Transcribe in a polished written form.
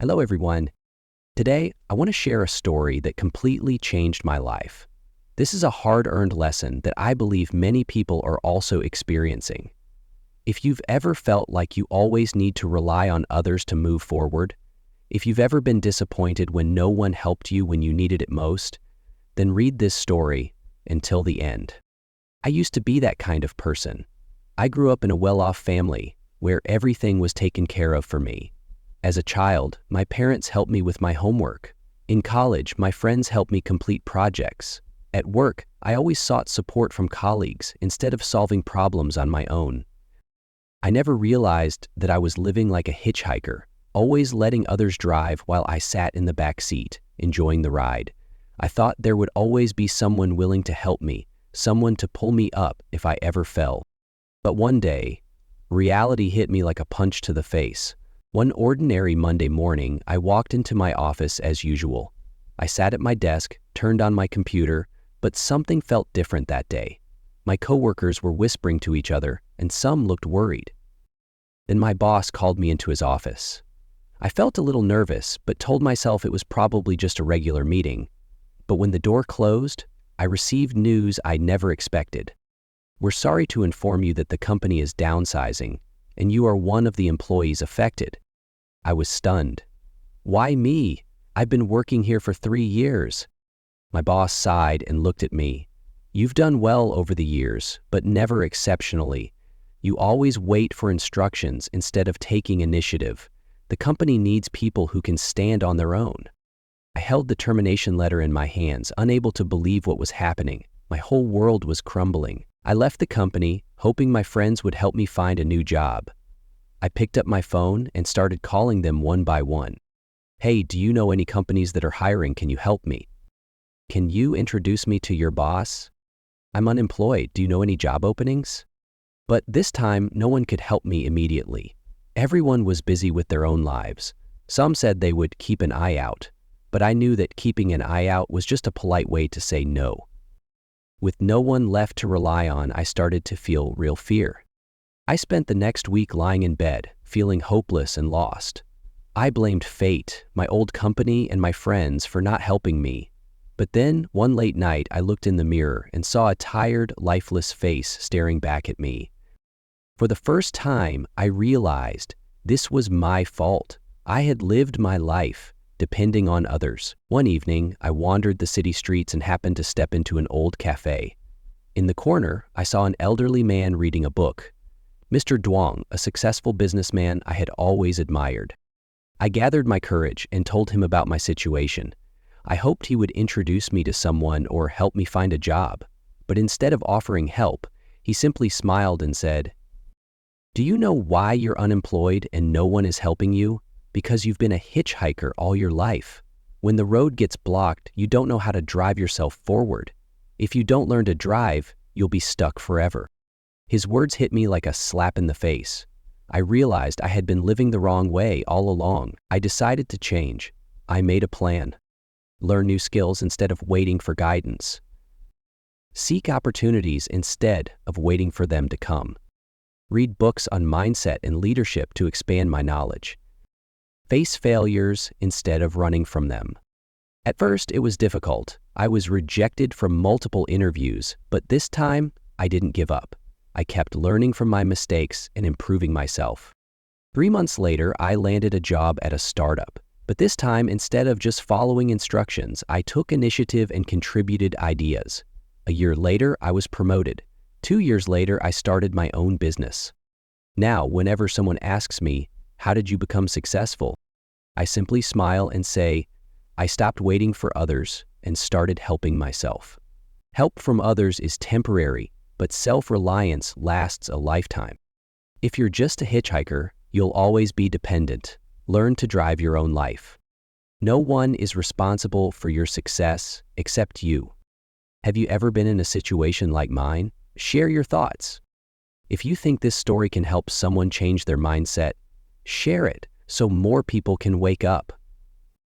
Hello, everyone. Today, I want to share a story that completely changed my life. This is a hard-earned lesson that I believe many people are also experiencing. If you've ever felt like you always need to rely on others to move forward, if you've ever been disappointed when no one helped you when you needed it most, then read this story until the end. I used to be that kind of person. I grew up in a well-off family where everything was taken care of for me. As a child, my parents helped me with my homework. In college, my friends helped me complete projects. At work, I always sought support from colleagues instead of solving problems on my own. I never realized that I was living like a hitchhiker, always letting others drive while I sat in the back seat, enjoying the ride. I thought there would always be someone willing to help me, someone to pull me up if I ever fell. But one day, reality hit me like a punch to the face. One ordinary Monday morning, I walked into my office as usual. I sat at my desk, turned on my computer, but something felt different that day. My coworkers were whispering to each other, and some looked worried. Then my boss called me into his office. I felt a little nervous, but told myself it was probably just a regular meeting. But when the door closed, I received news I never expected. "We're sorry to inform you that the company is downsizing, and you are one of the employees affected." I was stunned. "Why me? I've been working here for 3 years." My boss sighed and looked at me. "You've done well over the years, but never exceptionally. You always wait for instructions instead of taking initiative. The company needs people who can stand on their own." I held the termination letter in my hands, unable to believe what was happening. My whole world was crumbling. I left the company, hoping my friends would help me find a new job. I picked up my phone and started calling them one by one. "Hey, do you know any companies that are hiring? Can you help me? Can you introduce me to your boss? I'm unemployed. Do you know any job openings?" But this time, no one could help me immediately. Everyone was busy with their own lives. Some said they would keep an eye out, but I knew that keeping an eye out was just a polite way to say no. With no one left to rely on, I started to feel real fear. I spent the next week lying in bed, feeling hopeless and lost. I blamed fate, my old company, and my friends for not helping me. But then, one late night, I looked in the mirror and saw a tired, lifeless face staring back at me. For the first time, I realized this was my fault. I had lived my life depending on others. One evening, I wandered the city streets and happened to step into an old cafe. In the corner, I saw an elderly man reading a book. Mr. Duong, a successful businessman I had always admired. I gathered my courage and told him about my situation. I hoped he would introduce me to someone or help me find a job. But instead of offering help, he simply smiled and said, "Do you know why you're unemployed and no one is helping you? Because you've been a hitchhiker all your life. When the road gets blocked, you don't know how to drive yourself forward. If you don't learn to drive, you'll be stuck forever." His words hit me like a slap in the face. I realized I had been living the wrong way all along. I decided to change. I made a plan. Learn new skills instead of waiting for guidance. Seek opportunities instead of waiting for them to come. Read books on mindset and leadership to expand my knowledge. Face failures instead of running from them. At first, it was difficult. I was rejected from multiple interviews, but this time, I didn't give up. I kept learning from my mistakes and improving myself. 3 months later, I landed a job at a startup. But this time, instead of just following instructions, I took initiative and contributed ideas. A year later, I was promoted. 2 years later, I started my own business. Now, whenever someone asks me, "How did you become successful?" I simply smile and say, "I stopped waiting for others and started helping myself." Help from others is temporary, but self-reliance lasts a lifetime. If you're just a hitchhiker, you'll always be dependent. Learn to drive your own life. No one is responsible for your success except you. Have you ever been in a situation like mine? Share your thoughts. If you think this story can help someone change their mindset, share it so more people can wake up.